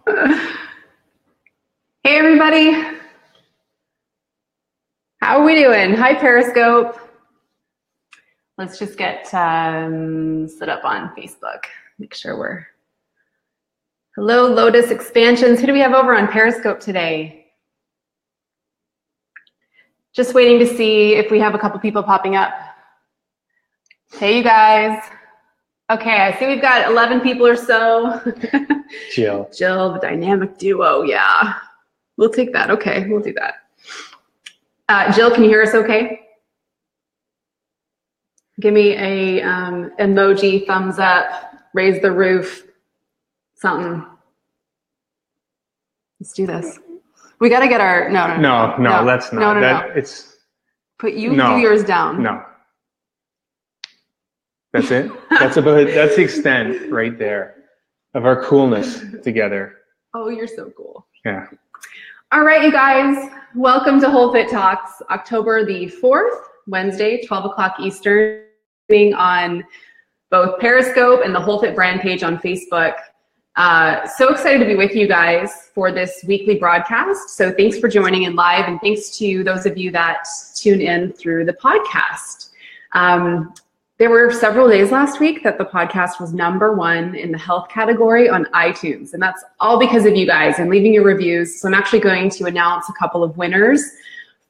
Hey everybody, how are we doing? Hi Periscope. Let's just get set up on Facebook. Make sure we're... Hello Lotus Expansions. Who do we have over on Periscope today? Just waiting to see if we have a couple people popping up. Hey you guys. Okay, I see we've got 11 people or so. Jill, the dynamic duo, yeah. We'll take that. Okay, we'll do that. Jill, can you hear us okay? Give me a emoji, thumbs up, raise the roof, something. Let's do this. We got to get our, no, that's not. No. It's, put you do yours down. No. That's it. That's the extent right there of our coolness together. Oh, you're so cool. Yeah. All right, you guys, welcome to Whole Fit Talks, October the 4th, Wednesday, 12 o'clock Eastern, on both Periscope and the Whole Fit brand page on Facebook. So excited to be with you guys for this weekly broadcast. So thanks for joining in live, and thanks to those of you that tune in through the podcast. There were several days last week that the podcast was #1 in the health category on iTunes, and that's all because of you guys and leaving your reviews. So I'm actually going to announce a couple of winners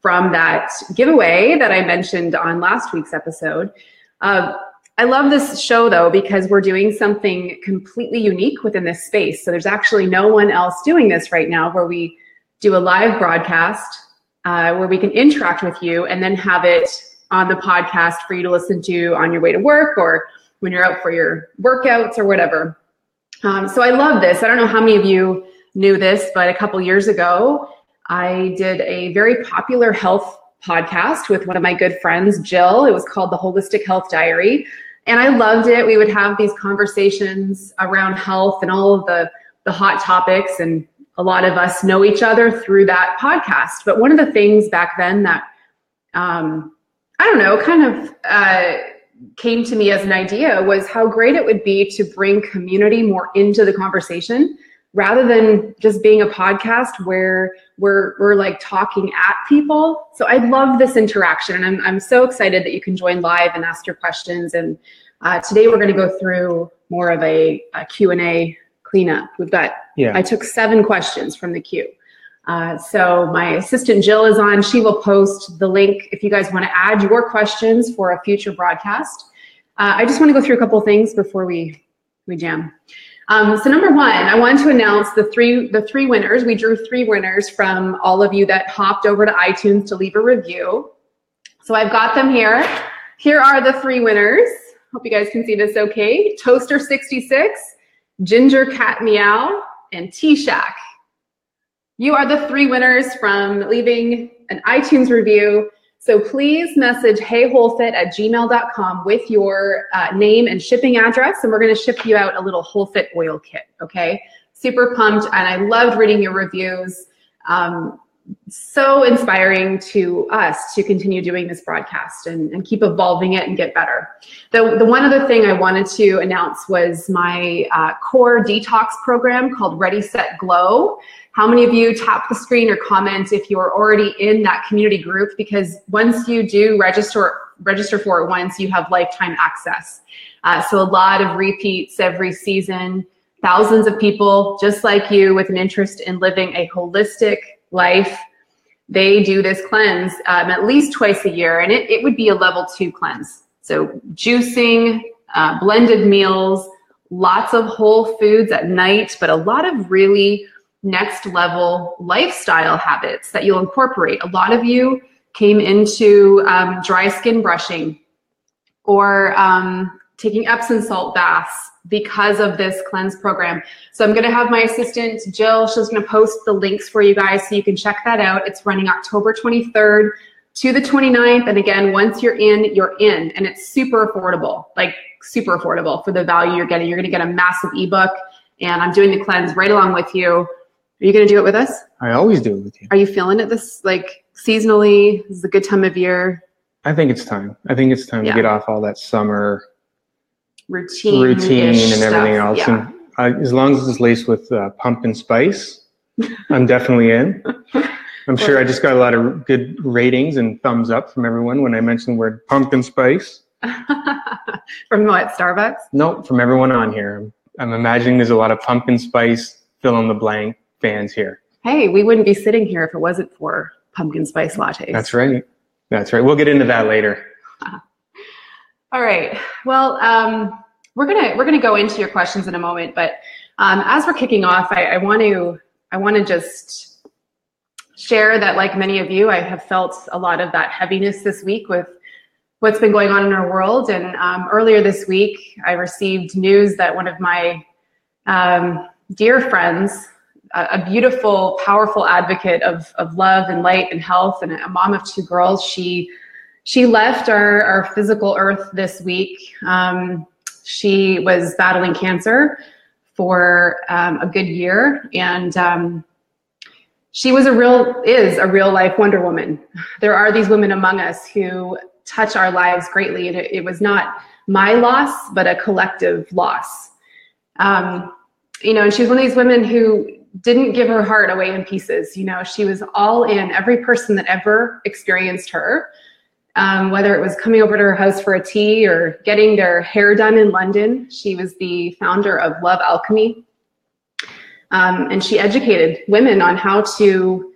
from that giveaway that I mentioned on last week's episode. I love this show though, because we're doing something completely unique within this space. So there's actually no one else doing this right now, where we do a live broadcast where we can interact with you and then have it on the podcast for you to listen to on your way to work or when you're out for your workouts or whatever. So I love this. I don't know how many of you knew this, but a couple years ago, I did a very popular health podcast with one of my good friends, Jill. It was called The Holistic Health Diary. And I loved it. We would have these conversations around health and all of the hot topics. And a lot of us know each other through that podcast. But one of the things back then that, I don't know, kind of came to me as an idea was how great it would be to bring community more into the conversation, rather than just being a podcast where we're like talking at people. So I love this interaction, and I'm so excited that you can join live and ask your questions. And today we're going to go through more of a Q&A cleanup. I took 7 questions from the queue. So my assistant Jill is on. She will post the link if you guys want to add your questions for a future broadcast. I just want to go through a couple of things before we jam. So number 1, I want to announce the three winners. We drew 3 winners from all of you that hopped over to iTunes to leave a review. So I've got them here. Here are the 3 winners. Hope you guys can see this okay. Toaster 66, Ginger Cat Meow, and T-Shack. You are the 3 winners from leaving an iTunes review. So please message heyholefit@gmail.com with your name and shipping address, and we're going to ship you out a little Whole Fit oil kit, okay? Super pumped, and I loved reading your reviews. So inspiring to us to continue doing this broadcast and keep evolving it and get better. The one other thing I wanted to announce was my core detox program called Ready, Set, Glow. How many of you tap the screen or comment if you're already in that community group? Because once you do register for it once, you have lifetime access. So a lot of repeats every season, thousands of people just like you with an interest in living a holistic life. They do this cleanse at least twice a year, and it would be a level 2 cleanse. So juicing, blended meals, lots of whole foods at night, but a lot of really next level lifestyle habits that you'll incorporate. A lot of you came into dry skin brushing or taking Epsom salt baths because of this cleanse program. So I'm going to have my assistant Jill, she's going to post the links for you guys so you can check that out. It's running October 23rd to the 29th. And again, once you're in, and it's super affordable, like super affordable for the value you're getting. You're going to get a massive ebook, and I'm doing the cleanse right along with you. Are you going to do it with us? I always do it with you. Are you feeling it this, like, seasonally? This is a good time of year. I think it's time. I think it's time to get off all that summer routine and everything else. Yeah. And As long as it's laced with pumpkin spice, I'm definitely in. I'm sure I just got a lot of good ratings and thumbs up from everyone when I mentioned the word pumpkin spice. From what, Starbucks? Nope, from everyone on here. I'm imagining there's a lot of pumpkin spice, fill in the blank fans here. Hey, we wouldn't be sitting here if it wasn't for pumpkin spice lattes. That's right. That's right. We'll get into that later. All right. Well, we're gonna go into your questions in a moment, but as we're kicking off, I want to just share that, like many of you, I have felt a lot of that heaviness this week with what's been going on in our world. And earlier this week, I received news that one of my dear friends, a beautiful, powerful advocate of love and light and health, and a mom of 2 girls, she left our physical earth this week. She was battling cancer for a good year, and she is a real life Wonder Woman. There are these women among us who touch our lives greatly, and it was not my loss, but a collective loss. And she's one of these women who didn't give her heart away in pieces. She was all in. Every person that ever experienced her, whether it was coming over to her house for a tea or getting their hair done in London. She was the founder of Love Alchemy. And she educated women on how to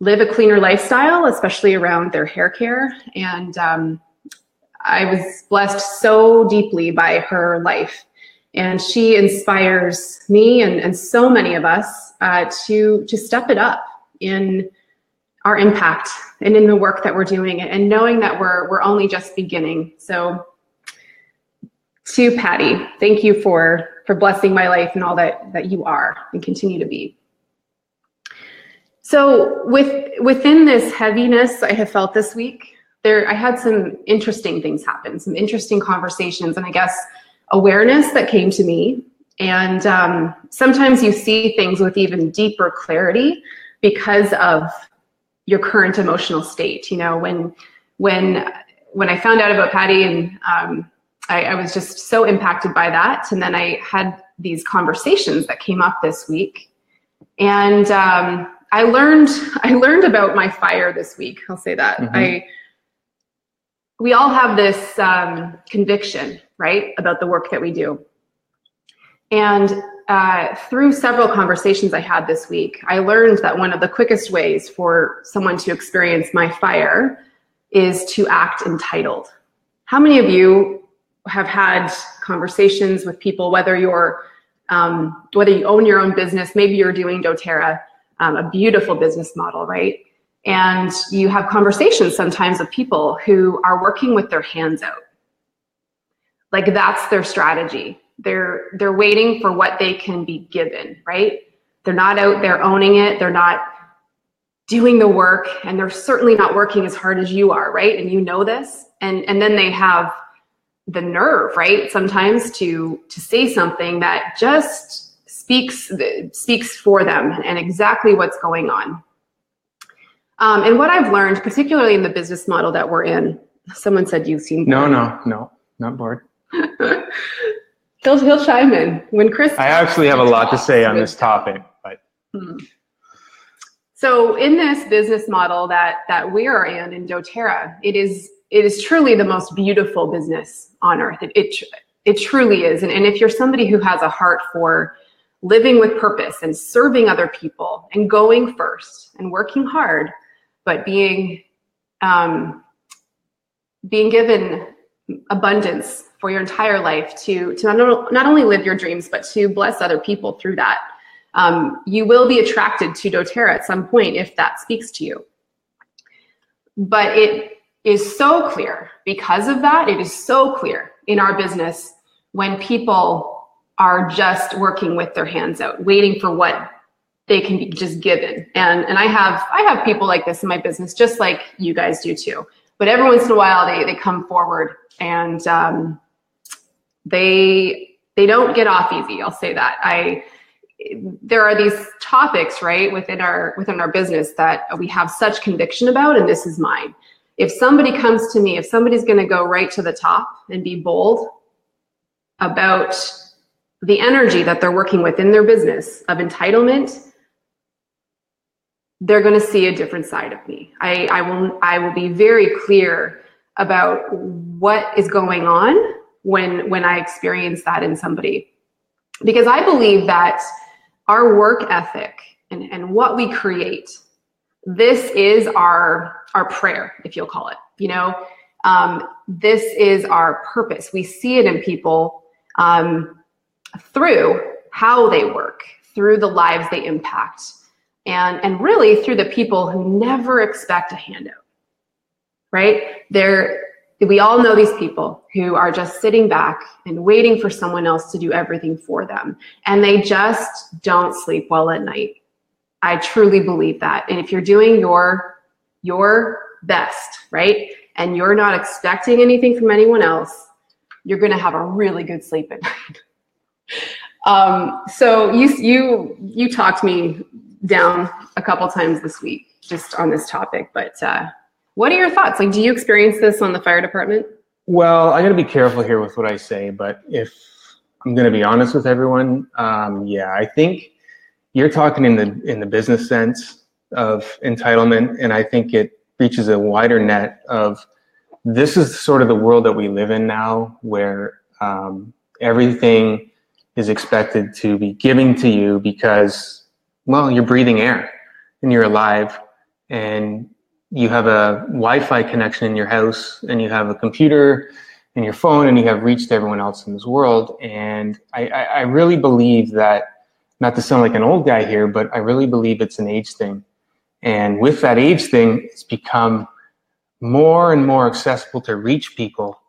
live a cleaner lifestyle, especially around their hair care. And I was blessed so deeply by her life. And she inspires me and so many of us to step it up in our impact and in the work that we're doing, and knowing that we're only just beginning. So to Patty, thank you for blessing my life and all that you are and continue to be. So within this heaviness I have felt this week, I had some interesting things happen, some interesting conversations, and I guess awareness that came to me. And sometimes you see things with even deeper clarity because of your current emotional state. When I found out about Patty, and I was just so impacted by that. And then I had these conversations that came up this week, and I learned about my fire this week. I'll say that. Mm-hmm. We all have this conviction, right, about the work that we do. And through several conversations I had this week, I learned that one of the quickest ways for someone to experience my fire is to act entitled. How many of you have had conversations with people, whether you own your own business, maybe you're doing doTERRA, a beautiful business model, right? And you have conversations sometimes with people who are working with their hands out. Like that's their strategy. They're waiting for what they can be given, right? They're not out there owning it. They're not doing the work, and they're certainly not working as hard as you are, right? And you know this. And then they have the nerve, right, sometimes to say something that just speaks for them and exactly what's going on. And what I've learned, particularly in the business model that we're in, someone said you've seen. No, not bored. He'll chime in when Chris. I actually have a lot to say on this topic, but. So in this business model that we are in doTERRA, it is truly the most beautiful business on earth. It truly is. And if you're somebody who has a heart for living with purpose and serving other people and going first and working hard, but being given abundance for your entire life to not only live your dreams, but to bless other people through that, you will be attracted to doTERRA at some point if that speaks to you. But it is so clear because of that. It is so clear in our business when people are just working with their hands out, waiting for what they can be just given. And I have people like this in my business, just like you guys do too. But every once in a while they come forward and they don't get off easy. I'll say that. There are these topics, right, within our business that we have such conviction about, and this is mine. If somebody comes to me, if somebody's going to go right to the top and be bold about the energy that they're working with in their business of entitlement, they're going to see a different side of me. I will be very clear about what is going on when I experience that in somebody, because I believe that our work ethic and what we create, this is our prayer, if you'll call it, this is our purpose. We see it in people through how they work, through the lives they impact, and really through the people who never expect a handout, right? We all know these people who are just sitting back and waiting for someone else to do everything for them. And they just don't sleep well at night. I truly believe that. And if you're doing your best, right, and you're not expecting anything from anyone else, you're going to have a really good sleep at night. So you talked me down a couple times this week just on this topic, but what are your thoughts? Like, do you experience this on the fire department? Well, I got to be careful here with what I say, but if I'm going to be honest with everyone, I think you're talking in the business sense of entitlement, and I think it reaches a wider net of, this is sort of the world that we live in now, where everything is expected to be given to you because, well, you're breathing air and you're alive, and you have a Wi-Fi connection in your house, and you have a computer and your phone, and you have reached everyone else in this world. And I really believe that, not to sound like an old guy here, but I really believe it's an age thing. And with that age thing, it's become more and more accessible to reach people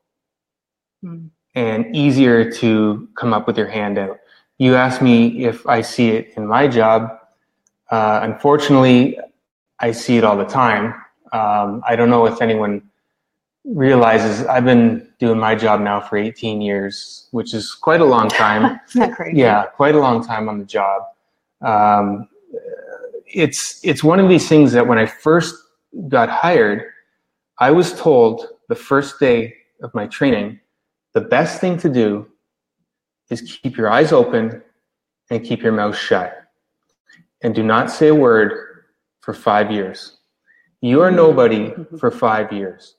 and easier to come up with your hand out. You asked me if I see it in my job. Unfortunately, I see it all the time. I don't know if anyone realizes I've been doing my job now for 18 years, which is quite a long time. Isn't that crazy? Yeah, quite a long time on the job. It's one of these things that when I first got hired, I was told the first day of my training, the best thing to do is keep your eyes open and keep your mouth shut, and do not say a word for 5 years. You are nobody for 5 years.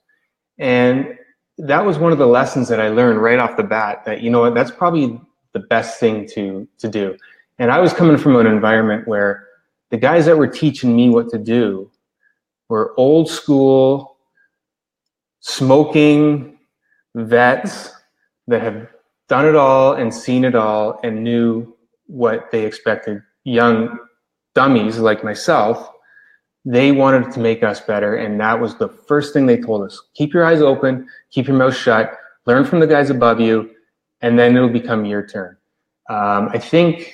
And that was one of the lessons that I learned right off the bat, that, you know what, that's probably the best thing to do. And I was coming from an environment where the guys that were teaching me what to do were old school, smoking vets that have done it all and seen it all and knew what they expected young dummies like myself. They wanted to make us better, and that was the first thing they told us. Keep your eyes open, keep your mouth shut, learn from the guys above you, and then it'll become your turn. I think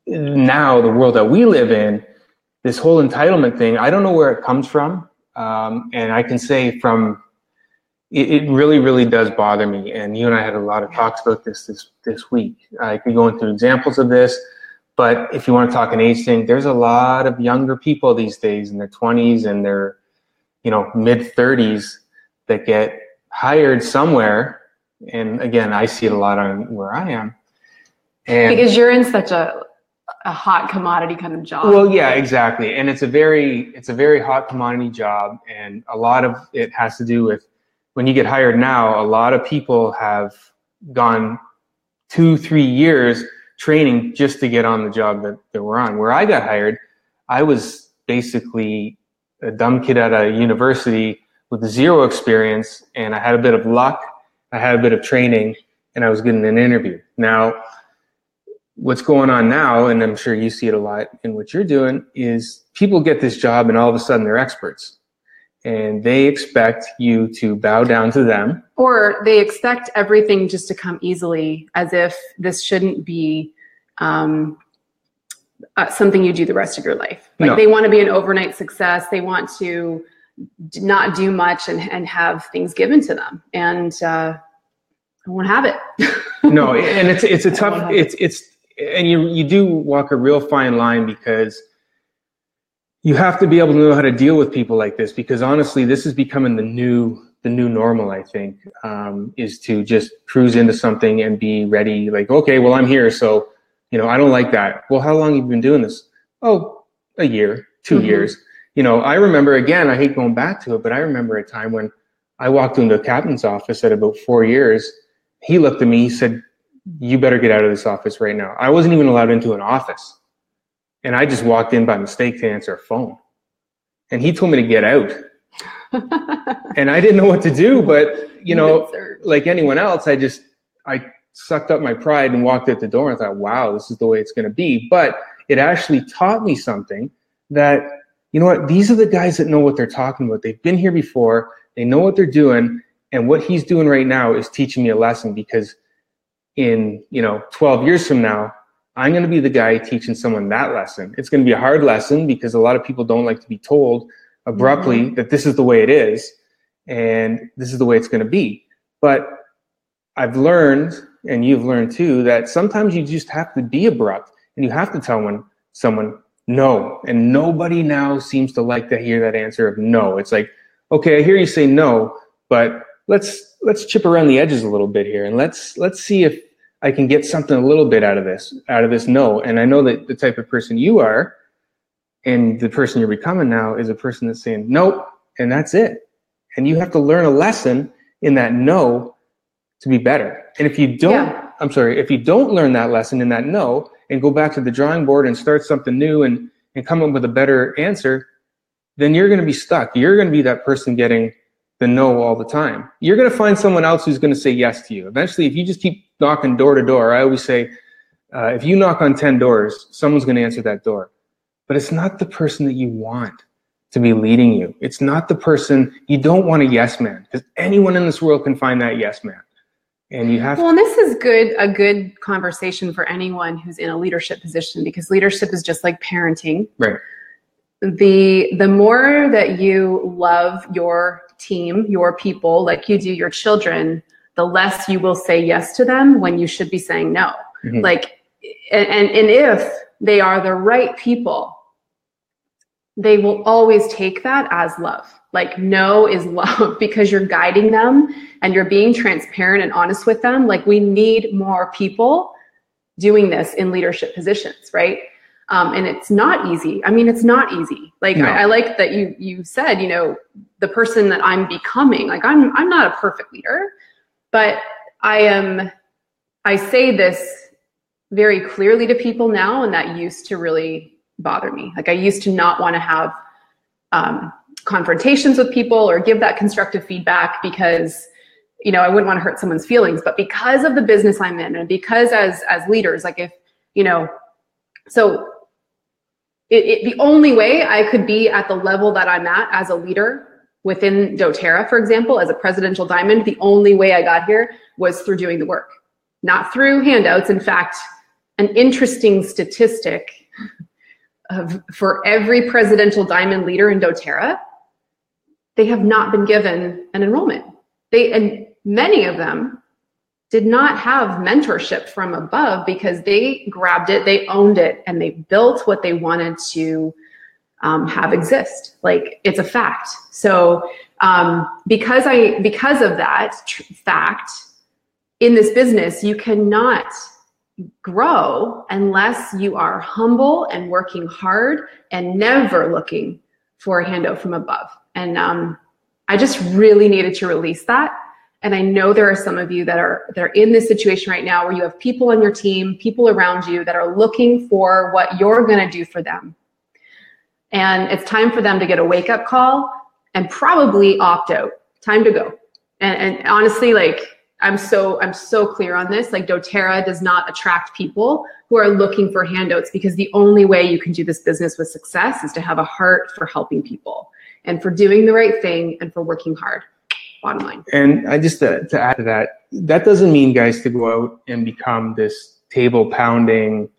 now, the world that we live in, this whole entitlement thing, I don't know where it comes from, and I can say it really, really does bother me. And you and I had a lot of talks about this week. I could go into examples of this. But if you want to talk an age thing, there's a lot of younger people these days in their 20s and their, mid 30s that get hired somewhere. And again, I see it a lot on where I am. And because you're in such a hot commodity kind of job. Well, yeah, exactly. And it's a very hot commodity job. And a lot of it has to do with, when you get hired now, a lot of people have gone 2-3 years training just to get on the job that we're on. Where I got hired, I was basically a dumb kid at a university with zero experience, and I had a bit of luck, I had a bit of training, and I was getting an interview. Now, what's going on now, and I'm sure you see it a lot in what you're doing, is people get this job and all of a sudden they're experts. And they expect you to bow down to them. Or they expect everything just to come easily, as if this shouldn't be something you do the rest of your life. Like, no. They want to be an overnight success. They want to not do much and have things given to them. And I won't have it. No, and it's a tough, and you do walk a real fine line, because you have to be able to know how to deal with people like this, because honestly, this is becoming the the new normal, I think, is to just cruise into something and be ready. Like, okay, well, I'm here. So, I don't like that. Well, how long have you been doing this? Oh, a year, 2 years. I remember, again, I hate going back to it, but I remember a time when I walked into the captain's office at about 4 years. He looked at me, he said, you better get out of this office right now. I wasn't even allowed into an office. And I just walked in by mistake to answer a phone. And he told me to get out. And I didn't know what to do, but, like anyone else, I sucked up my pride and walked out the door and thought, wow, this is the way it's going to be. But it actually taught me something that, these are the guys that know what they're talking about. They've been here before. They know what they're doing. And what he's doing right now is teaching me a lesson, because in, 12 years from now, I'm going to be the guy teaching someone that lesson. It's going to be a hard lesson because a lot of people don't like to be told abruptly that this is the way it is and this is the way it's going to be. But I've learned, and you've learned too, that sometimes you just have to be abrupt and you have to tell someone no. And nobody now seems to like to hear that answer of no. It's like, okay, I hear you say no, but let's chip around the edges a little bit here, and let's see if I can get something a little bit out of this no. And I know that the type of person you are and the person you're becoming now is a person that's saying nope, and that's it. And you have to learn a lesson in that no to be better. And if you don't, if you don't learn that lesson in that no and go back to the drawing board and start something new and come up with a better answer, then you're going to be stuck. You're going to be that person getting the no all the time. You're going to find someone else who's going to say yes to you. Eventually, if you just keep knocking door to door, I always say, if you knock on 10 doors, someone's going to answer that door. But it's not the person that you want to be leading you. It's not the person, you don't want a yes man, because anyone in this world can find that yes man. And you have and this is a good conversation for anyone who's in a leadership position, because leadership is just like parenting. Right. The more that you love your team, your people, like you do your children, the less you will say yes to them when you should be saying no. Like, and if they are the right people, they will always take that as love. Like, no is love, because you're guiding them and you're being transparent and honest with them. Like, we need more people doing this in leadership positions, right? And it's not easy. I mean, it's not easy. Like, no. I like that you said, the person that I'm becoming, like, I'm not a perfect leader, but I say this very clearly to people now, and that used to really bother me. Like, I used to not want to have confrontations with people or give that constructive feedback because, I wouldn't want to hurt someone's feelings. But because of the business I'm in, and because as leaders, like, if, so the only way I could be at the level that I'm at as a leader within doTERRA, for example, as a presidential diamond, the only way I got here was through doing the work, not through handouts. In fact, an interesting statistic for every presidential diamond leader in doTERRA, they have not been given an enrollment. And many of them did not have mentorship from above, because they grabbed it, they owned it, and they built what they wanted to have exist. Like, it's a fact. So because of that fact, in this business, you cannot grow unless you are humble and working hard and never looking for a handout from above. And I just really needed to release that. And I know there are some of you that are in this situation right now, where you have people on your team, people around you that are looking for what you're going to do for them. And it's time for them to get a wake-up call and probably opt out. Time to go. And honestly, like, I'm so clear on this. Like, doTERRA does not attract people who are looking for handouts, because the only way you can do this business with success is to have a heart for helping people and for doing the right thing and for working hard. Bottom line. And I just to add to that, that doesn't mean, guys, to go out and become this table pounding,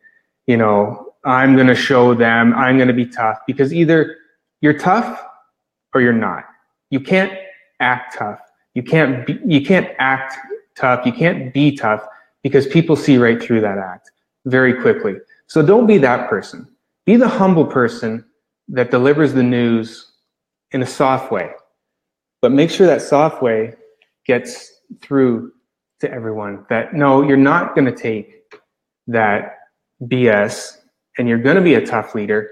I'm going to show them, I'm going to be tough, because either you're tough or you're not. You can't act tough. You can't act tough. You can't be tough, because people see right through that act very quickly. So don't be that person. Be the humble person that delivers the news in a soft way. but make sure that soft way gets through to everyone that no, you're not going to take that BS and you're going to be a tough leader,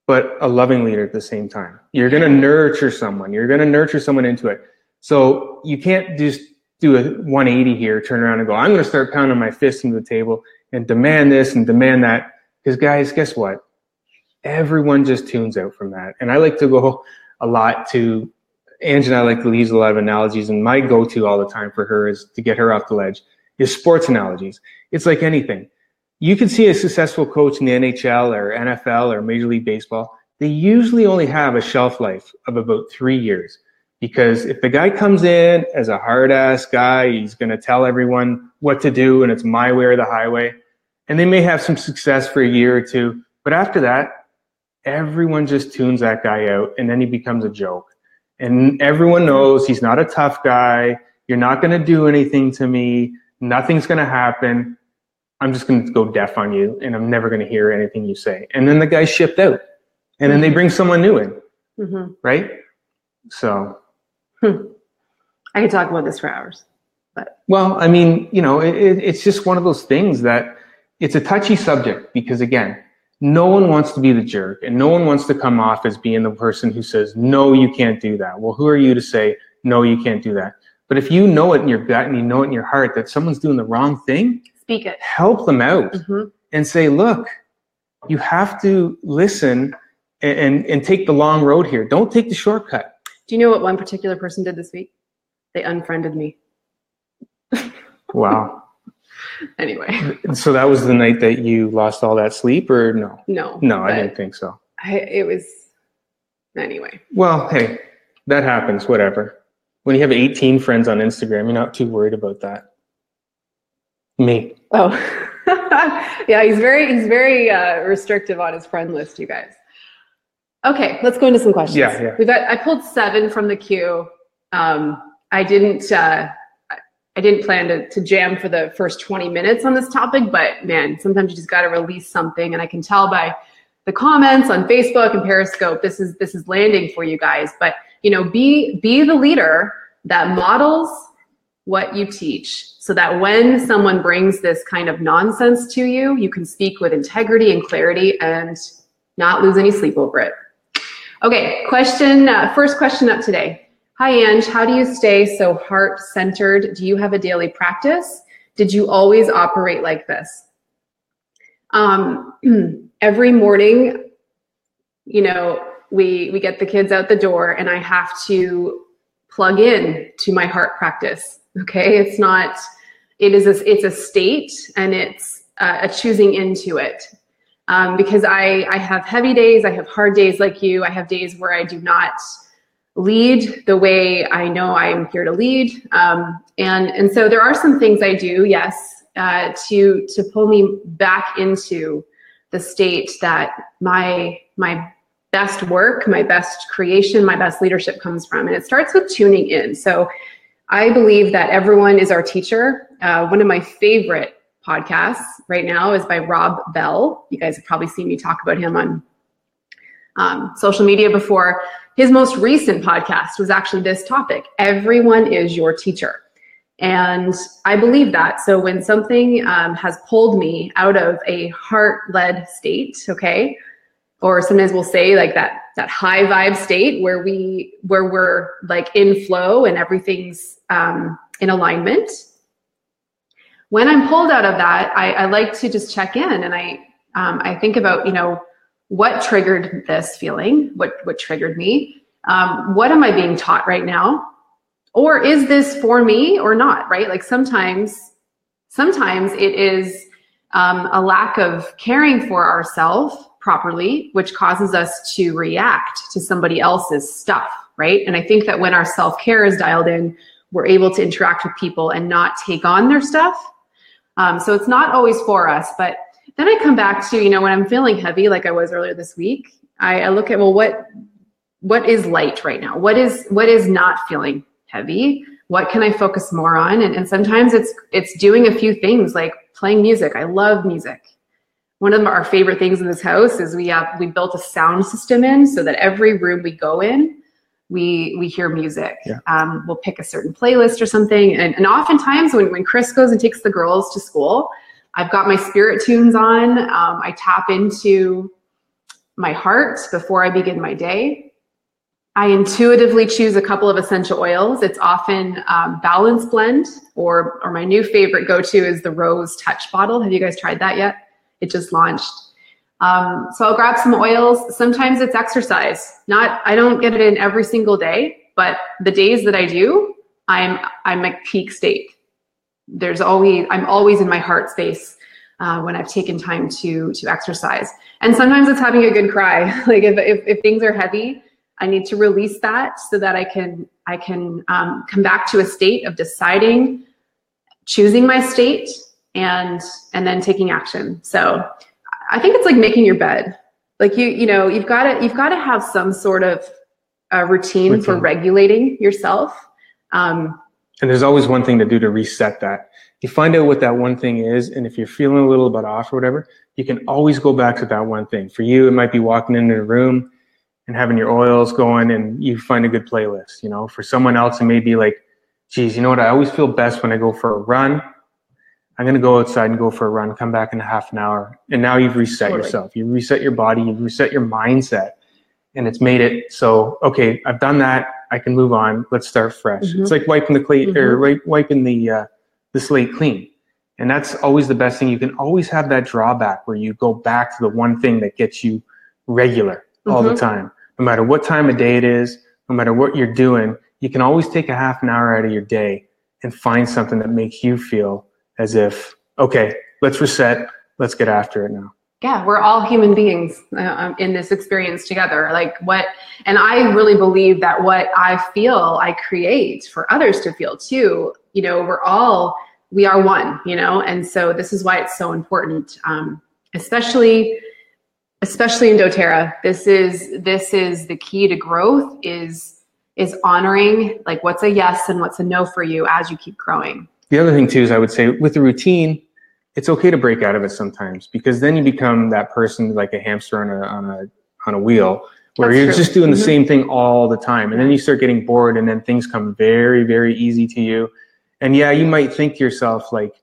but a loving leader at the same time. You're going to nurture someone. You're going to nurture someone into it. So you can't just do a 180 here, turn around and go, I'm going to start pounding my fist into the table and demand this and demand that. Because guys, guess what? Everyone just tunes out from that. And I like to go a lot to, Ange and I like to use a lot of analogies, and my go-to all the time for her is to get her off the ledge is sports analogies. It's like anything. You can see a successful coach in the NHL or NFL or Major League Baseball. They usually only have a shelf life of about 3 years. Because if the guy comes in as a hard-ass guy, he's going to tell everyone what to do, and it's my way or the highway. And they may have some success for a year or two. But after that, everyone just tunes that guy out, and then he becomes a joke. And everyone knows he's not a tough guy. You're not going to do anything to me. Nothing's going to happen. I'm just going to go deaf on you, and I'm never going to hear anything you say. And then the guy's shipped out. And then they bring someone new in, right? So... I could talk about this for hours, but well, I mean, you know, it's just one of those things that it's a touchy subject because again, no one wants to be the jerk and no one wants to come off as being the person who says, no, you can't do that. Well, who are you to say, no, you can't do that? But if you know it in your gut and you know it in your heart that someone's doing the wrong thing, speak it. Help them out and say, look, you have to listen and take the long road here. Don't take the shortcut. Do you know what one particular person did this week? They unfriended me. Wow. Anyway. So that was the night that you lost all that sleep, or no? No, I didn't think so. It was, anyway. Well, hey, that happens, whatever. When you have 18 friends on Instagram, you're not too worried about that. Me. Oh. Yeah, he's very restrictive on his friend list, you guys. Okay, let's go into some questions. Yeah. I pulled 7 from the queue. I didn't plan to jam for the first 20 minutes on this topic, but man, sometimes you just got to release something, and I can tell by the comments on Facebook and Periscope, this is landing for you guys. But you know, be the leader that models what you teach, so that when someone brings this kind of nonsense to you, you can speak with integrity and clarity and not lose any sleep over it. Okay, first question up today. Hi, Ange, how do you stay so heart-centered? Do you have a daily practice? Did you always operate like this? Every morning, you know, we get the kids out the door and I have to plug in to my heart practice, okay? It's a state, and it's a choosing into it. Because I have heavy days, I have hard days like you, I have days where I do not lead the way I know I'm here to lead. And so there are some things I do, yes, to pull me back into the state that my best work, my best creation, my best leadership comes from. And it starts with tuning in. So I believe that everyone is our teacher. One of my favorite podcasts right now is by Rob Bell. You guys have probably seen me talk about him on social media before. His most recent podcast was actually this topic: everyone is your teacher. And I believe that. So when something has pulled me out of a heart-led state, okay, or sometimes we'll say like that high vibe state where we're like in flow and everything's in alignment. When I'm pulled out of that, I like to just check in, and I think about, you know, what triggered this feeling, what triggered me, what am I being taught right now, or is this for me or not, right? Like sometimes it is a lack of caring for ourselves properly, which causes us to react to somebody else's stuff, right? And I think that when our self-care is dialed in, we're able to interact with people and not take on their stuff. So it's not always for us, but then I come back to, you know, when I'm feeling heavy, like I was earlier this week, I look at, well, what is light right now? What is not feeling heavy? What can I focus more on? And sometimes it's doing a few things like playing music. I love music. One of our favorite things in this house is we built a sound system in, so that every room we go in, we hear music. Yeah. We'll pick a certain playlist or something. And oftentimes when Chris goes and takes the girls to school, I've got my spirit tunes on. I tap into my heart before I begin my day. I intuitively choose a couple of essential oils. It's often Balance Blend, or my new favorite go-to is the Rose Touch bottle. Have you guys tried that yet? It just launched. So I'll grab some oils. Sometimes it's exercise. I don't get it in every single day, but the days that I do, I'm at peak state. I'm always in my heart space when I've taken time to exercise. And sometimes it's having a good cry. Like if things are heavy, I need to release that so that I can come back to a state of deciding, choosing my state, and then taking action. So I think it's like making your bed. Like you've got to have some sort of routine for regulating yourself. And there's always one thing to do to reset that. You find out what that one thing is, and if you're feeling a little bit off or whatever, you can always go back to that one thing. For you, it might be walking into a room and having your oils going and you find a good playlist. For someone else, it may be like, geez, you know what? I always feel best when I go for a run. I'm going to go outside and go for a run, come back in a half an hour. And now you've reset yourself. You reset your body, you've reset your mindset, and it's made it so, okay, I've done that. I can move on. Let's start fresh. Mm-hmm. It's like wiping the wiping the slate clean. And that's always the best thing. You can always have that drawback where you go back to the one thing that gets you regular all the time. No matter what time of day it is, no matter what you're doing, you can always take a half an hour out of your day and find something that makes you feel as if, okay, let's reset, let's get after it now. Yeah, we're all human beings in this experience together. And I really believe that what I feel, I create for others to feel too. We are one, and so this is why it's so important, especially in doTERRA. This is the key to growth is honoring like what's a yes and what's a no for you as you keep growing. The other thing too is I would say with the routine, it's okay to break out of it sometimes, because then you become that person like a hamster on a wheel where That's you're true. just doing the same thing all the time. And then you start getting bored and then things come very, very easy to you. And yeah, you might think to yourself like,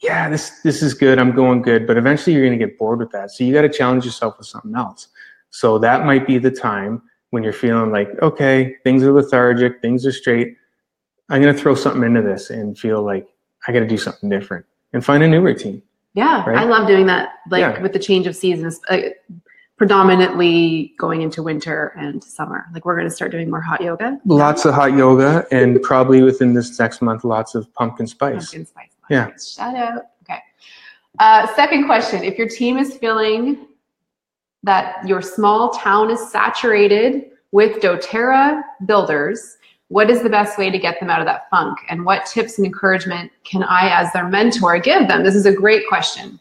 yeah, this is good. I'm going good. But eventually you're going to get bored with that. So you got to challenge yourself with something else. So that might be the time when you're feeling like, okay, things are lethargic, things are straight. I'm going to throw something into this and feel like I got to do something different and find a new routine. Yeah, right? I love doing that. With the change of seasons, predominantly going into winter and summer. Like we're going to start doing more hot yoga. Lots of hot yoga, and probably within this next month, lots of pumpkin spice. Pumpkin spice. Yeah. Shout out. Okay. Second question. If your team is feeling that your small town is saturated with doTERRA builders, what is the best way to get them out of that funk? And what tips and encouragement can I, as their mentor, give them? This is a great question.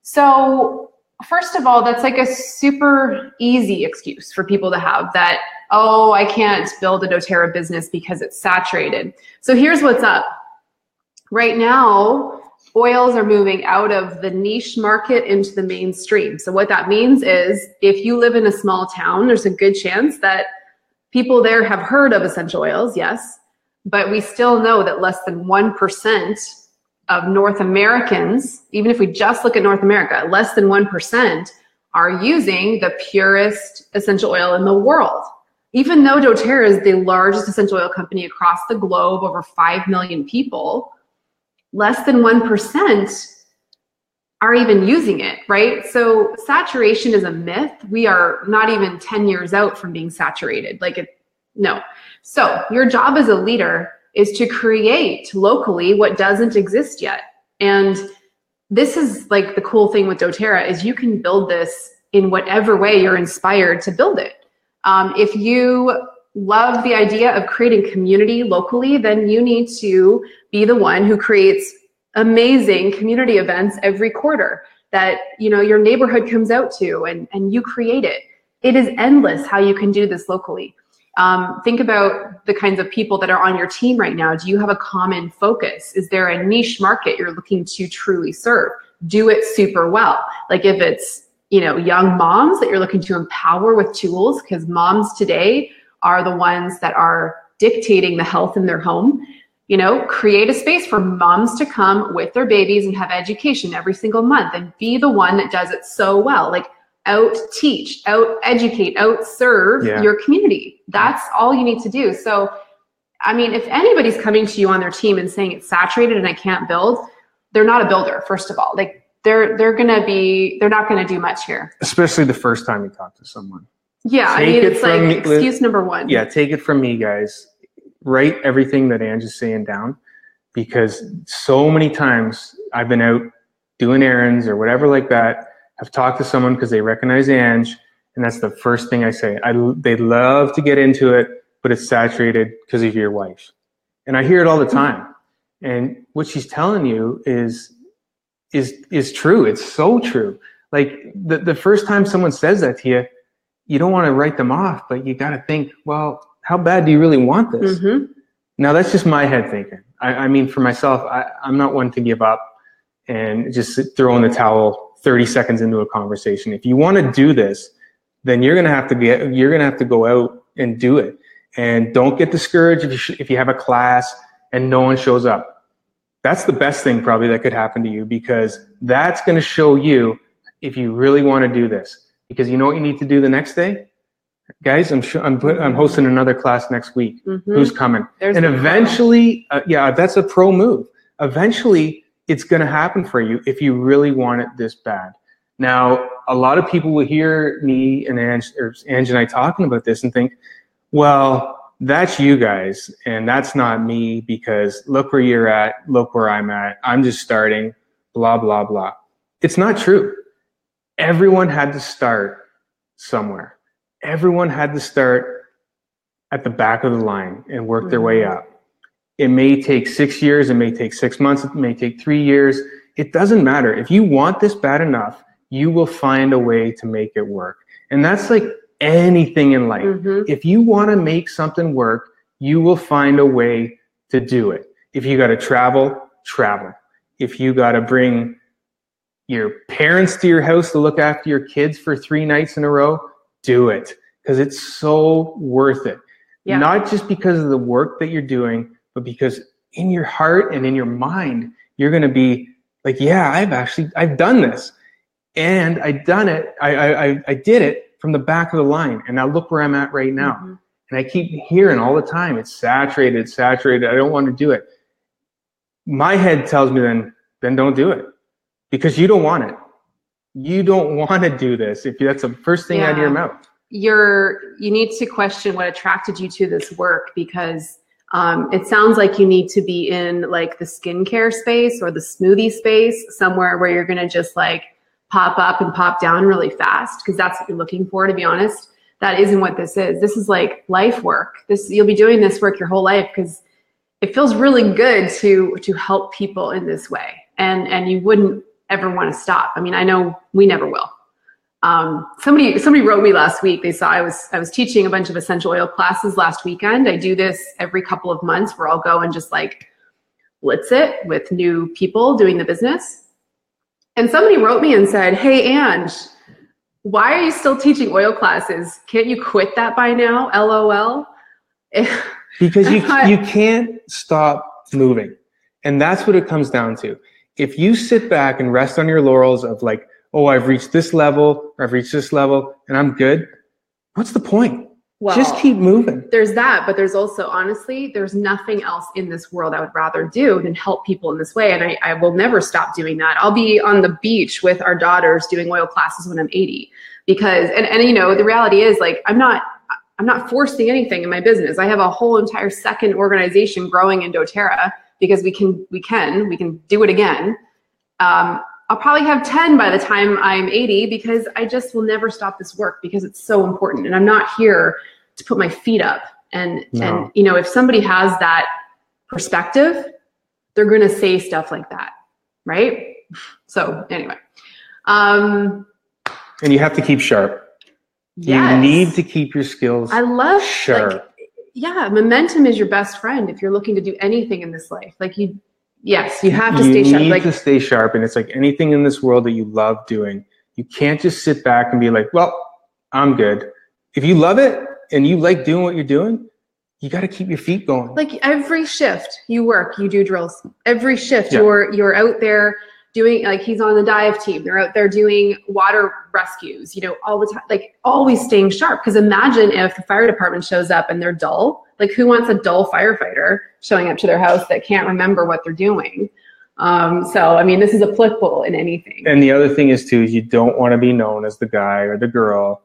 So first of all, that's like a super easy excuse for people to have that, oh, I can't build a doTERRA business because it's saturated. So here's what's up. Right now, oils are moving out of the niche market into the mainstream. So what that means is if you live in a small town, there's a good chance that people there have heard of essential oils, yes, but we still know that less than 1% of North Americans, even if we just look at North America, less than 1% are using the purest essential oil in the world. Even though doTERRA is the largest essential oil company across the globe, over 5 million people, less than 1% are even using it, right? So saturation is a myth. We are not even 10 years out from being saturated. No. So your job as a leader is to create locally what doesn't exist yet. And this is like the cool thing with doTERRA is you can build this in whatever way you're inspired to build it. If you love the idea of creating community locally, then you need to be the one who creates amazing community events every quarter that your neighborhood comes out to and you create it. It is endless how you can do this locally. Think about the kinds of people that are on your team right now. Do you have a common focus? Is there a niche market you're looking to truly serve? Do it super well. Like if it's young moms that you're looking to empower with tools, because moms today are the ones that are dictating the health in their home. You know, create a space for moms to come with their babies and have education every single month and be the one that does it so well. Like out teach, out educate, out serve your community. That's all you need to do. So, I mean, if anybody's coming to you on their team and saying it's saturated and I can't build, they're not a builder, first of all. Like they're not going to do much here. Especially the first time you talk to someone. Yeah, I mean, it's like excuse number one. Yeah, take it from me, guys. Write everything that Ange is saying down, because so many times I've been out doing errands or whatever like that. I've talked to someone because they recognize Ange, and that's the first thing I say. They love to get into it, but it's saturated because of your wife. And I hear it all the time. And what she's telling you is true. It's so true. Like the first time someone says that to you, you don't want to write them off, but you got to think, well, how bad do you really want this? Now, that's just my head thinking. I mean, for myself, I'm not one to give up and just throw in the towel 30 seconds into a conversation. If you want to do this, then you're going to have to go out and do it. And don't get discouraged if you have a class and no one shows up. That's the best thing probably that could happen to you, because that's going to show you if you really want to do this. Because you know what you need to do the next day? Guys, I'm hosting another class next week. Who's coming? And eventually, that's a pro move. Eventually, it's going to happen for you if you really want it this bad. Now, a lot of people will hear me and Ange and I talking about this and think, well, that's you guys, and that's not me, because look where you're at, look where I'm at. I'm just starting, blah, blah, blah. It's not true. Everyone had to start somewhere. Everyone had to start at the back of the line and work their way up. It may take 6 years, it may take 6 months, it may take 3 years. It doesn't matter. If you want this bad enough, you will find a way to make it work. And that's like anything in life. If you want to make something work, you will find a way to do it. If you got to travel. If you got to bring your parents to your house to look after your kids for 3 nights in a row, do it, because it's so worth it. Not just because of the work that you're doing, but because in your heart and in your mind, you're going to be like, yeah, I've done this, and I did it from the back of the line, and now look where I'm at right now. And I keep hearing all the time, it's saturated. I don't want to do it. My head tells me then don't do it, because you don't want it. You don't want to do this if that's the first thing out of your mouth. You need to question what attracted you to this work, because it sounds like you need to be in like the skincare space or the smoothie space, somewhere where you're going to just like pop up and pop down really fast, because that's what you're looking for, to be honest. That isn't what this is. This is like life work. You'll be doing this work your whole life, because it feels really good to help people in this way. And you wouldn't ever want to stop. I mean, I know we never will. Somebody wrote me last week. They saw I was teaching a bunch of essential oil classes last weekend. I do this every couple of months where I'll go and just like blitz it with new people doing the business. And somebody wrote me and said, "Hey, Ange, why are you still teaching oil classes? Can't you quit that by now? LOL." Because you can't stop moving. And that's what it comes down to. If you sit back and rest on your laurels of like, oh, I've reached this level, or I've reached this level, and I'm good, what's the point? Well, just keep moving. There's that, but there's also, honestly, there's nothing else in this world I would rather do than help people in this way. And I will never stop doing that. I'll be on the beach with our daughters doing oil classes when I'm 80, because, and you know, the reality is like, I'm not forcing anything in my business. I have a whole entire second organization growing in doTERRA, because we can do it again. I'll probably have 10 by the time I'm 80, because I just will never stop this work, because it's so important. And I'm not here to put my feet up. And you know, if somebody has that perspective, they're going to say stuff like that. Right. So anyway. And you have to keep sharp. Yes. You need to keep your skills sharp. Like, yeah, momentum is your best friend if you're looking to do anything in this life. Like you have to stay sharp. You need to stay sharp, and it's like anything in this world that you love doing. You can't just sit back and be like, well, I'm good. If you love it, and you like doing what you're doing, you got to keep your feet going. Like every shift you work, you do drills. Every shift Yeah. you're out there doing, like he's on the dive team. They're out there doing water rescues, you know, all the time, like always staying sharp. Because imagine if the fire department shows up and they're dull. Like who wants a dull firefighter showing up to their house that can't remember what they're doing? So, I mean, this is applicable in anything. And the other thing is too, is you don't want to be known as the guy or the girl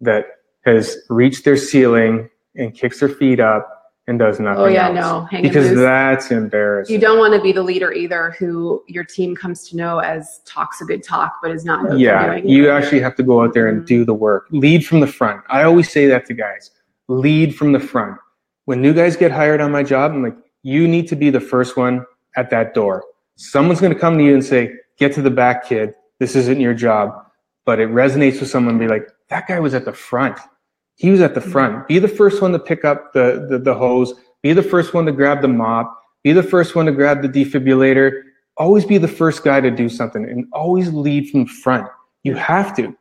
that has reached their ceiling and kicks their feet up and does nothing Oh yeah, else. no, hang Because loose. that's embarrassing. You don't want to be the leader either who your team comes to know as talks a good talk, but is not. Yeah, you actually have to go out there and do the work. Lead from the front. I always say that to guys. Lead from the front. When new guys get hired on my job, I'm like, you need to be the first one at that door. Someone's going to come to you and say, get to the back, kid. This isn't your job. But it resonates with someone and be like, that guy was at the front. He was at the front. Be the first one to pick up the hose. Be the first one to grab the mop. Be the first one to grab the defibrillator. Always be the first guy to do something and always lead from front. You have to,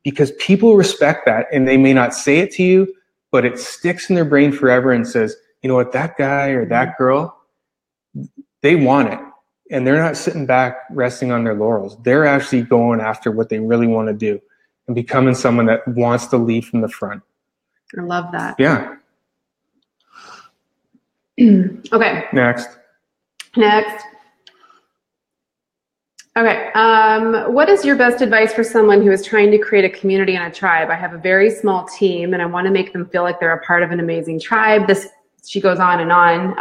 because people respect that, and they may not say it to you, but it sticks in their brain forever and says, you know what, that guy or that girl, they want it. And they're not sitting back resting on their laurels. They're actually going after what they really want to do and becoming someone that wants to lead from the front. I love that. Yeah. Okay. Next. Okay. What is your best advice for someone who is trying to create a community and a tribe? I have a very small team and I want to make them feel like they're a part of an amazing tribe. She goes on and on.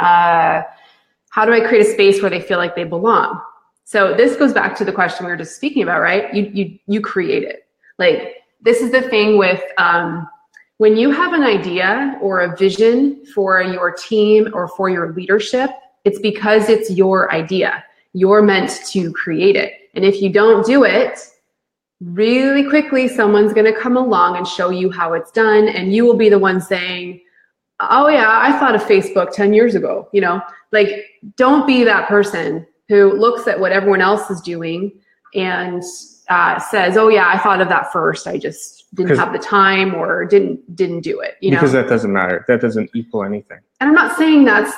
How do I create a space where they feel like they belong? So this goes back to the question we were just speaking about, right? You create it. Like, this is the thing with, when you have an idea or a vision for your team or for your leadership, it's because it's your idea. You're meant to create it. And if you don't do it, really quickly, someone's going to come along and show you how it's done. And you will be the one saying, oh yeah, I thought of Facebook 10 years ago. You know, like, don't be that person who looks at what everyone else is doing and says, oh yeah, I thought of that first. I just didn't have the time or didn't do it. You know? Because that doesn't matter. That doesn't equal anything. And I'm not saying that's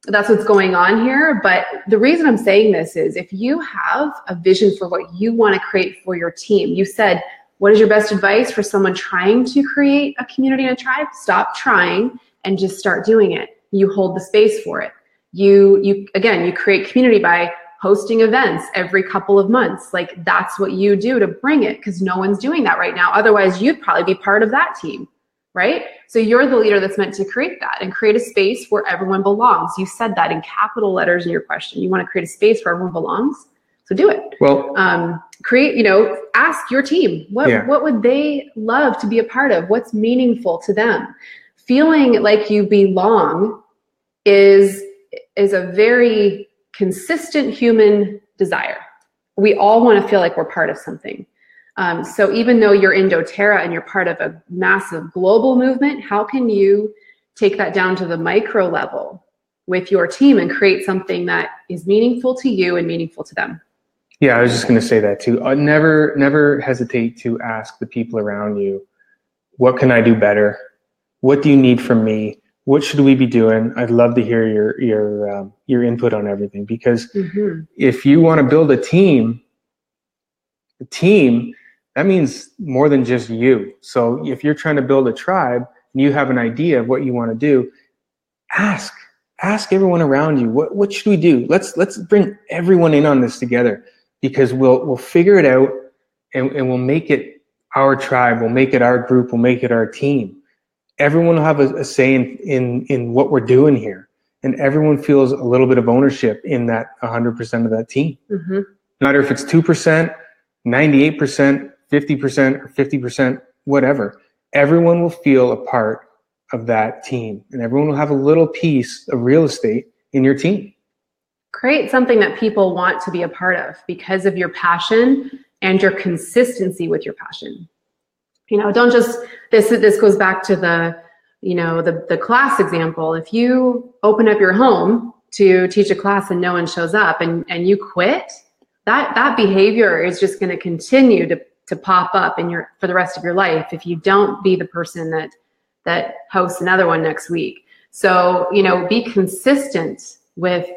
that's what's going on here, but the reason I'm saying this is if you have a vision for what you want to create for your team, you said, what is your best advice for someone trying to create a community and a tribe? Stop trying and just start doing it. You hold the space for it. You create community by hosting events every couple of months. Like, that's what you do to bring it, because no one's doing that right now. Otherwise, you'd probably be part of that team, right? So you're the leader that's meant to create that and create a space where everyone belongs. You said that in capital letters in your question. You want to create a space where everyone belongs. So do it. Well, ask your team, what would they love to be a part of? What's meaningful to them? Feeling like you belong is a very consistent human desire. We all want to feel like we're part of something. So even though you're in doTERRA and you're part of a massive global movement, how can you take that down to the micro level with your team and create something that is meaningful to you and meaningful to them? Yeah, I was just going to say that too. Never hesitate to ask the people around you, what can I do better? What do you need from me? What should we be doing? I'd love to hear your input on everything, because if you want to build a team, that means more than just you. So if you're trying to build a tribe and you have an idea of what you want to do, ask everyone around you, what should we do? Let's bring everyone in on this together, because we'll figure it out and we'll make it our tribe. We'll make it our group. We'll make it our team. Everyone will have a say in what we're doing here. And everyone feels a little bit of ownership in that 100% of that team. No matter if it's 2%, 98%, 50%, or 50%, whatever. Everyone will feel a part of that team, and everyone will have a little piece of real estate in your team. Create something that people want to be a part of because of your passion and your consistency with your passion. You know, don't just, this goes back to the class example. If you open up your home to teach a class and no one shows up and you quit, that behavior is just going to continue to pop up in your for the rest of your life if you don't be the person that hosts another one next week. So, you know, be consistent with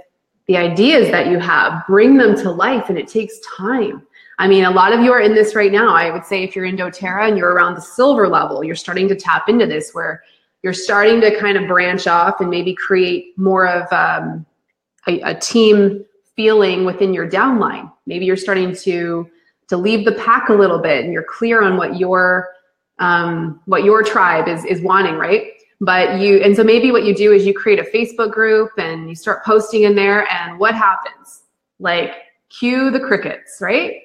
the ideas that you have, bring them to life, and it takes time. I mean, a lot of you are in this right now. I would say if you're in doTERRA and you're around the silver level, you're starting to tap into this where you're starting to kind of branch off and maybe create more of a team feeling within your downline. Maybe you're starting to leave the pack a little bit and you're clear on what your tribe is wanting, right? And so maybe what you do is you create a Facebook group and you start posting in there, and what happens? Like, cue the crickets, right?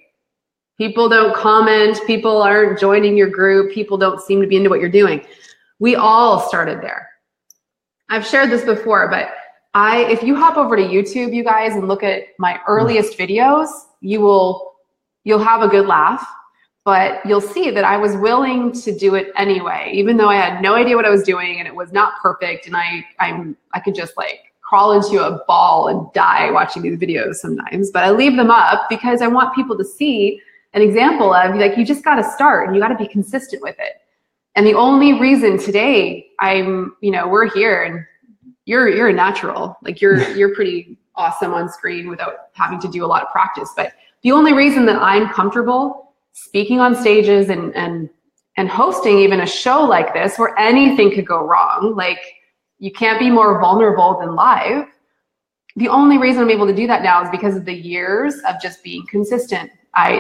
People don't comment, people aren't joining your group, people don't seem to be into what you're doing. We all started there. I've shared this before, but if you hop over to YouTube, you guys, and look at my earliest videos, you'll have a good laugh. But you'll see that I was willing to do it anyway, even though I had no idea what I was doing and it was not perfect. And I could just like crawl into a ball and die watching these videos sometimes. But I leave them up because I want people to see an example of, like, you just got to start and you got to be consistent with it. And the only reason today we're here and you're a natural, like you're pretty awesome on screen without having to do a lot of practice. But the only reason that I'm comfortable speaking on stages and hosting even a show like this where anything could go wrong, like you can't be more vulnerable than live. The only reason I'm able to do that now is because of the years of just being consistent.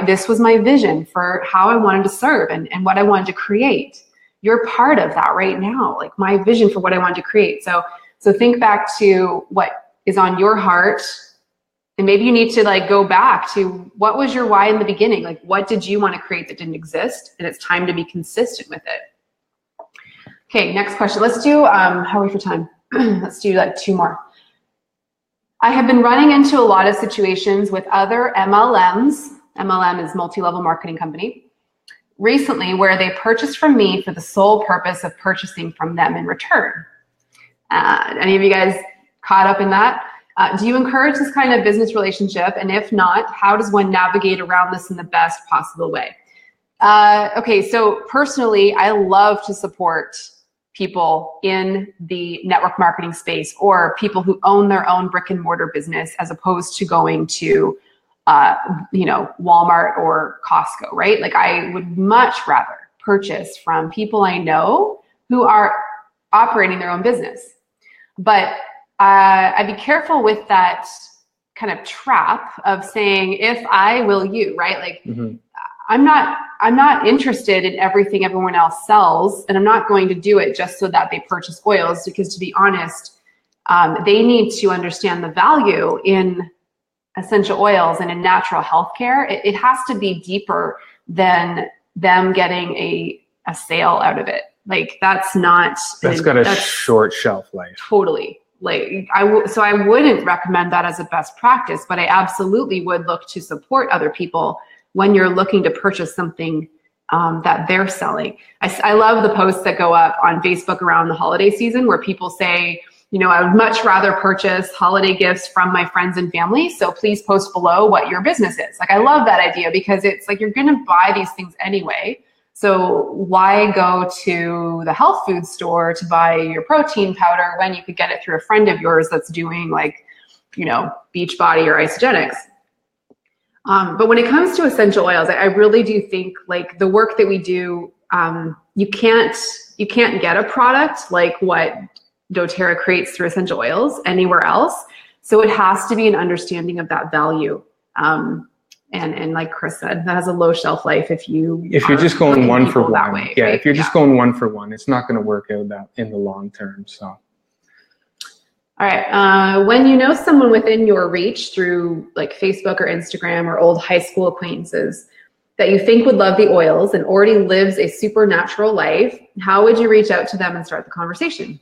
This was my vision for how I wanted to serve and what I wanted to create. You're part of that right now, like my vision for what I wanted to create. So think back to what is on your heart. And maybe you need to like go back to what was your why in the beginning? Like, what did you want to create that didn't exist? And it's time to be consistent with it. Okay, next question. Let's do, how are we for time? Let's do like 2 more. I have been running into a lot of situations with other MLMs. MLM is multi-level marketing company. Recently, where they purchased from me for the sole purpose of purchasing from them in return. Any of you guys caught up in that? Do you encourage this kind of business relationship? And if not, how does one navigate around this in the best possible way? Okay, so personally, I love to support people in the network marketing space or people who own their own brick and mortar business as opposed to going to, Walmart or Costco, right? Like I would much rather purchase from people I know who are operating their own business. But I'd be careful with that kind of trap of saying, if I will you, right? Like I'm not interested in everything everyone else sells, and I'm not going to do it just so that they purchase oils, because to be honest, they need to understand the value in essential oils and in natural healthcare. It has to be deeper than them getting a sale out of it. Like that's got a short shelf life. Totally. Like I wouldn't recommend that as a best practice, but I absolutely would look to support other people when you're looking to purchase something that they're selling. I love the posts that go up on Facebook around the holiday season where people say, I would much rather purchase holiday gifts from my friends and family. So please post below what your business is. Like I love that idea because it's like you're going to buy these things anyway. So why go to the health food store to buy your protein powder when you could get it through a friend of yours that's doing like, Beachbody or Isogenics? But when it comes to essential oils, I really do think like the work that we do, you can't get a product like what doTERRA creates through essential oils anywhere else. So it has to be an understanding of that value. And like Chris said, that has a low shelf life if you're just going one for one. Way, yeah, right? If you're just going one for one, it's not going to work out that in the long term. So, all right. When you know someone within your reach through like Facebook or Instagram or old high school acquaintances that you think would love the oils and already lives a supernatural life, how would you reach out to them and start the conversation?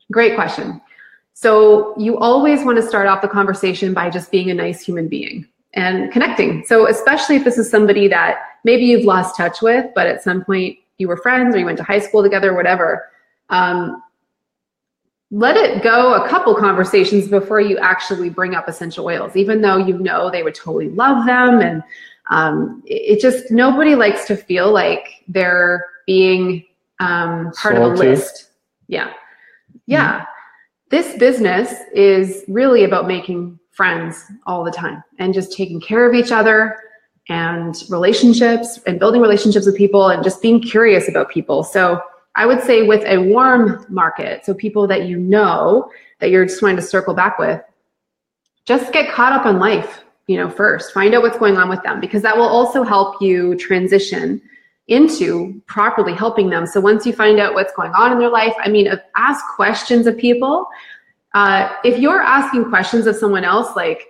Great question. So you always want to start off the conversation by just being a nice human being and connecting. So especially if this is somebody that maybe you've lost touch with, but at some point you were friends or you went to high school together, whatever, let it go a couple conversations before you actually bring up essential oils, even though they would totally love them. And It just, nobody likes to feel like they're being part of a list. Yeah. Yeah. This business is really about making friends all the time and just taking care of each other and relationships and building relationships with people and just being curious about people. So I would say with a warm market, so people that you know that you're just wanting to circle back with, just get caught up on life, first. Find out what's going on with them, because that will also help you transition into properly helping them. So once you find out what's going on in their life, ask questions of people. If you're asking questions of someone else, like,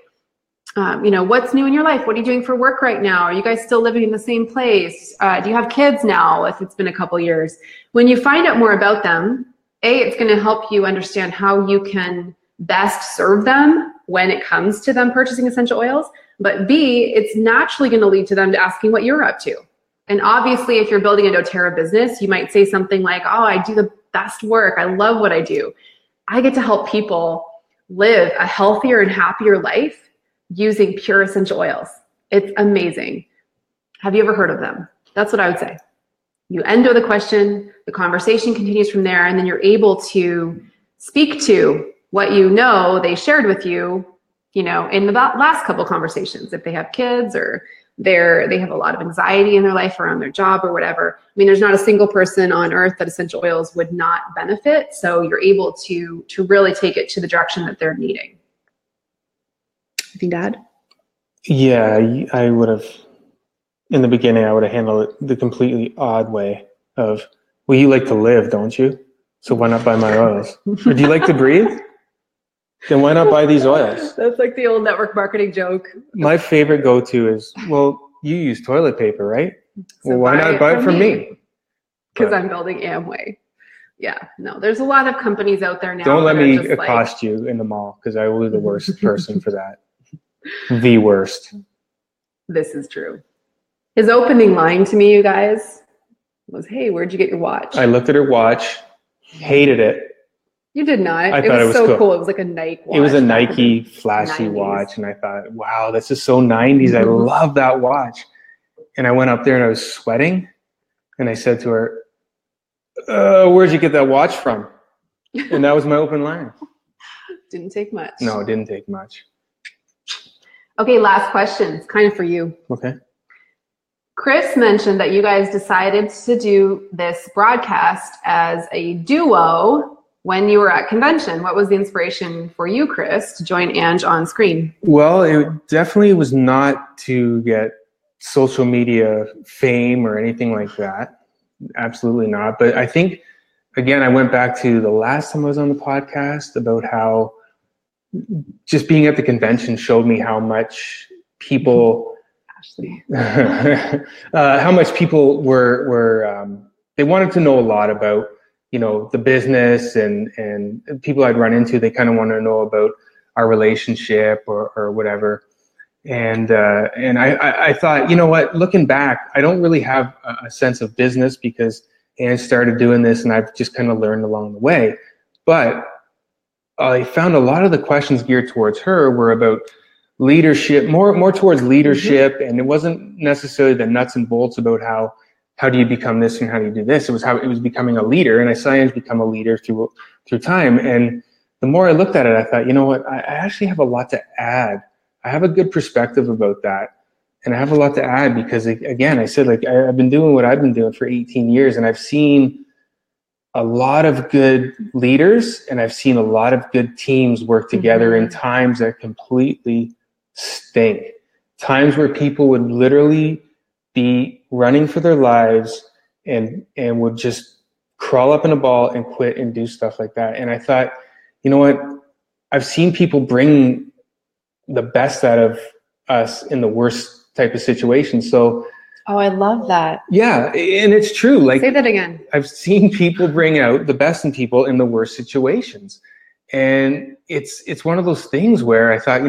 what's new in your life? What are you doing for work right now? Are you guys still living in the same place? Do you have kids now, if it's been a couple years? When you find out more about them, it's going to help you understand how you can best serve them when it comes to them purchasing essential oils. But B, it's naturally going to lead to them to asking what you're up to. And obviously, if you're building a doTERRA business, you might say something like, oh, I do the best work. I love what I do. I get to help people live a healthier and happier life using pure essential oils. It's amazing. Have you ever heard of them? That's what I would say. You end with a question, the conversation continues from there, and then you're able to speak to what they shared with you, in the last couple of conversations. If they have kids or they have a lot of anxiety in their life around their job or whatever. There's not a single person on earth that essential oils would not benefit. So you're able to really take it to the direction that they're needing. Anything to add? Yeah, I would have, in the beginning, I would have handled it the completely odd way of, well, you like to live, don't you? So why not buy my oils? Or do you like to breathe? Then why not buy these oils? That's like the old network marketing joke. My favorite go-to is, well, you use toilet paper, right? So well, why not buy it from me? Because I'm building Amway. Yeah, no, there's a lot of companies out there now. Don't let me accost you in the mall, because I will be the worst person for that. The worst. This is true. His opening line to me, you guys, was, hey, where'd you get your watch? I looked at her watch, hated it. You did not. I thought it was so cool. It was like a Nike watch. It was a Nike flashy 90s watch. And I thought, wow, this is so 90s. I love that watch. And I went up there and I was sweating. And I said to her, where'd you get that watch from? And that was my open line. Didn't take much. No, it didn't take much. Okay, last question. It's kind of for you. Okay. Chris mentioned that you guys decided to do this broadcast as a duo when you were at convention. What was the inspiration for you, Chris, to join Ange on screen? Well, it definitely was not to get social media fame or anything like that. Absolutely not. But I think, again, I went back to the last time I was on the podcast about how just being at the convention showed me how much people how much people were they wanted to know a lot about the business and people I'd run into. They kind of want to know about our relationship or whatever. And I thought, what, looking back, I don't really have a sense of business because Ange started doing this and I've just kind of learned along the way. But I found a lot of the questions geared towards her were about leadership, more towards leadership. And it wasn't necessarily the nuts and bolts about how do you become this and how do you do this. It was how it was becoming a leader. And I saw Ange become a leader through time. And the more I looked at it, I thought, I actually have a lot to add. I have a good perspective about that. And I have a lot to add because, again, I said, I've been doing what I've been doing for 18 years and I've seen a lot of good leaders and I've seen a lot of good teams work together in times that completely stink. Times where people would literally be running for their lives and would just crawl up in a ball and quit and do stuff like that. And I thought, you know what? I've seen people bring the best out of us in the worst type of situations. So, oh, I love that. Yeah, and it's true. Say that again. I've seen people bring out the best in people in the worst situations. And it's one of those things where I thought,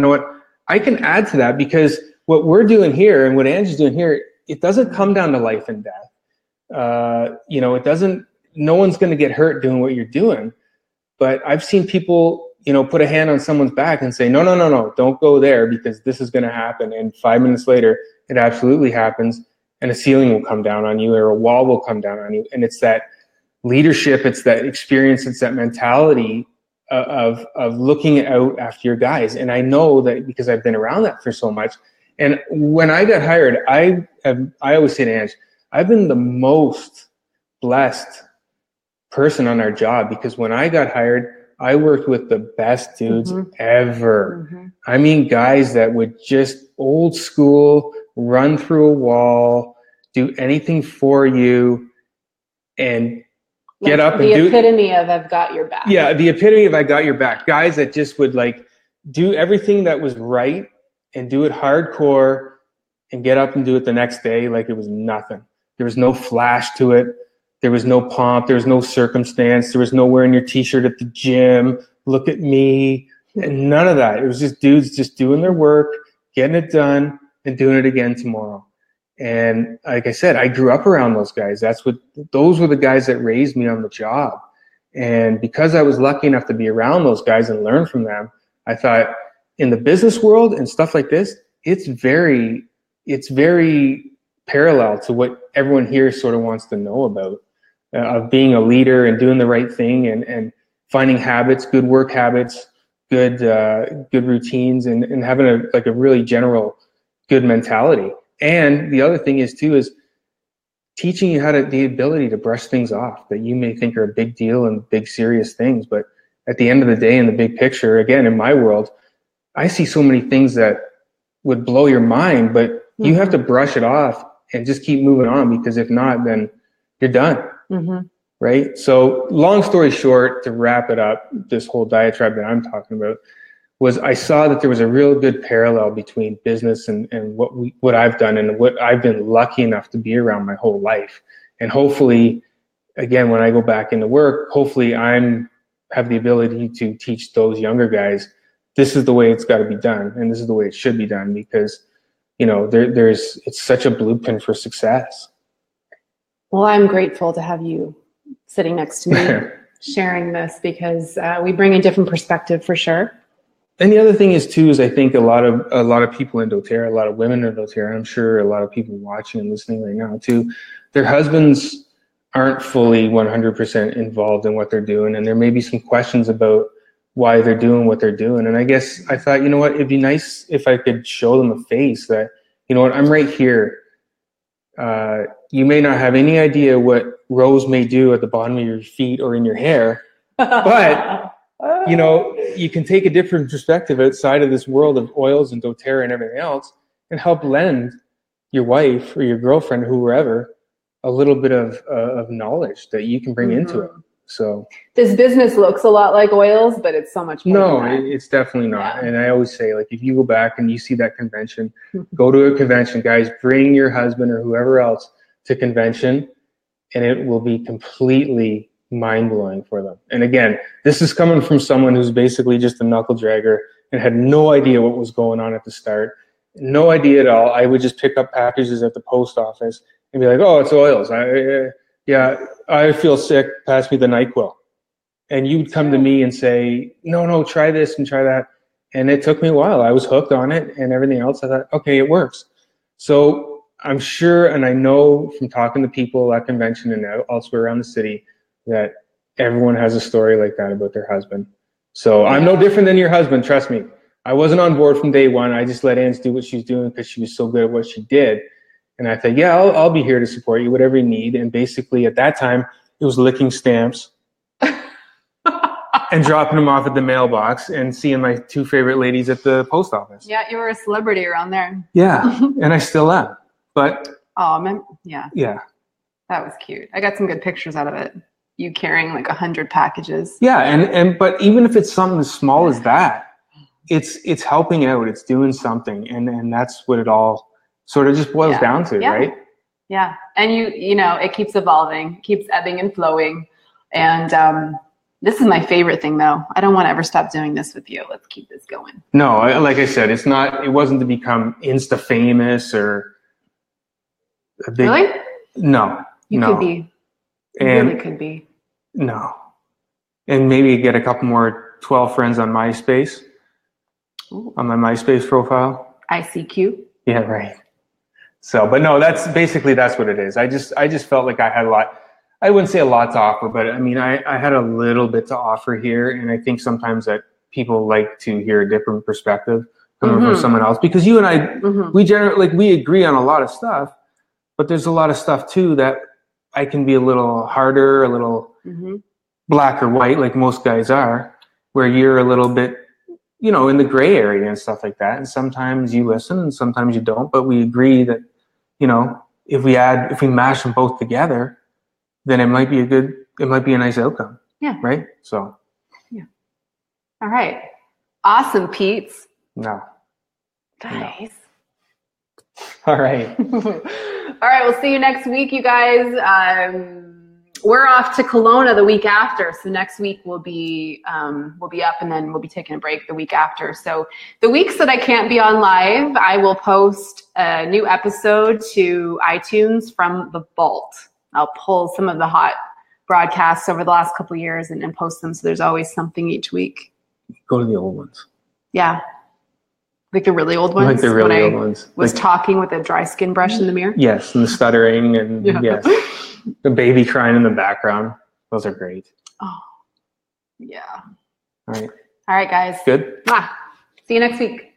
I can add to that because what we're doing here and what Ange is doing here, it doesn't come down to life and death. It doesn't, no one's going to get hurt doing what you're doing. But I've seen people put a hand on someone's back and say, no, don't go there because this is going to happen. And 5 minutes later, it absolutely happens. And a ceiling will come down on you or a wall will come down on you. And it's that leadership, it's that experience, it's that mentality of looking out after your guys. And I know that because I've been around that for so much. And when I got hired, I always say to Ange, I've been the most blessed person on our job because when I got hired, I worked with the best dudes ever. I mean, guys that would just old school, run through a wall, do anything for you, and get up and do the epitome of I've got your back. Yeah, the epitome of I got your back. Guys that just would do everything that was right and do it hardcore and get up and do it the next day like it was nothing. There was no flash to it. There was no pomp. There was no circumstance. There was no wearing your t-shirt at the gym. Look at me. And none of that. It was just dudes just doing their work, getting it done, and doing it again tomorrow. And like I said, I grew up around those guys. Those were the guys that raised me on the job. And because I was lucky enough to be around those guys and learn from them, I thought in the business world and stuff like this, it's very parallel to what everyone here sort of wants to know about, of being a leader and doing the right thing and finding habits, good work habits, good routines, and having a really general good mentality. And the other thing is teaching you the ability to brush things off that you may think are a big deal and big serious things. But at the end of the day, in the big picture, again, in my world, I see so many things that would blow your mind, but you have to brush it off and just keep moving on, because if not, then you're done. Right? So long story short, to wrap it up, this whole diatribe that I'm talking about, was I saw that there was a real good parallel between business and what I've done and what I've been lucky enough to be around my whole life. And hopefully, again, when I go back into work, hopefully have the ability to teach those younger guys, this is the way it's got to be done, and this is the way it should be done, because it's such a blueprint for success. Well, I'm grateful to have you sitting next to me sharing this, because we bring a different perspective for sure. And the other thing is I think a lot of people in doTERRA, a lot of women in doTERRA, I'm sure a lot of people watching and listening right now too, their husbands aren't fully 100% involved in what they're doing, and there may be some questions about why they're doing what they're doing. And I guess I thought, you know what, it'd be nice if I could show them a face that, you know what, I'm right here. You may not have any idea what Rose may do at the bottom of your feet or in your hair, but you can take a different perspective outside of this world of oils and doTERRA and everything else, and help lend your wife or your girlfriend, whoever, a little bit of knowledge that you can bring into it. So this business looks a lot like oils, but it's so much more. No, it's definitely not. Yeah. And I always say, if you go back and you see that convention, go to a convention, guys, bring your husband or whoever else to convention, and it will be completely mind-blowing for them. And again, this is coming from someone who's basically just a knuckle dragger and had no idea what was going on at the start. No idea at all. I would just pick up packages at the post office and be like, oh, it's oils. I feel sick. Pass me the NyQuil. And you'd come to me and say, no, try this and try that. And it took me a while. I was hooked on it and everything else. I thought, okay, it works. So I'm sure, and I know from talking to people at convention and elsewhere around the city, that everyone has a story like that about their husband. So I'm no different than your husband, trust me. I wasn't on board from day one. I just let Ange do what she's doing because she was so good at what she did. And I thought, I'll be here to support you, whatever you need. And basically at that time, it was licking stamps and dropping them off at the mailbox and seeing my two favorite ladies at the post office. Yeah, you were a celebrity around there. Yeah, and I still am. But yeah, that was cute. I got some good pictures out of it. You carrying 100 packages. Yeah, but even if it's something as small as that, it's helping out. It's doing something, and that's what it all sort of just boils down to, right? Yeah, and it keeps evolving, keeps ebbing and flowing, and this is my favorite thing, though. I don't want to ever stop doing this with you. Let's keep this going. No, like I said, it wasn't to become Insta famous or a big. Really? No, you could be. You really could be. No, and maybe get a couple more 12 friends on MySpace. Ooh. On my MySpace profile. ICQ. Yeah, right. So, but no, that's what it is. I just felt like I had a lot. I wouldn't say a lot to offer, but I mean, I had a little bit to offer here, and I think sometimes that people like to hear a different perspective coming from someone else, because you and I, we generally, like, we agree on a lot of stuff, but there's a lot of stuff too that I can be a little harder, a little black or white, like most guys are, where you're a little bit, you know, in the gray area and stuff like that. And sometimes you listen and sometimes you don't, but we agree that, you know, if we mash them both together, then it might be a nice outcome. Yeah. Right? So. Yeah. All right. Awesome, Pete's. No. Guys. No. All right. All right. We'll see you next week, you guys. We're off to Kelowna the week after. So next week we'll be up, and then we'll be taking a break the week after. So the weeks that I can't be on live, I will post a new episode to iTunes from the vault. I'll pull some of the hot broadcasts over the last couple of years and post them. So there's always something each week. Go to the old ones. Yeah. Like the really old ones? Like the really old ones. Was talking with a dry skin brush in the mirror? Yes, and the stuttering, and yes. The baby crying in the background. Those are great. Oh, yeah. All right. All right, guys. Good. See you next week.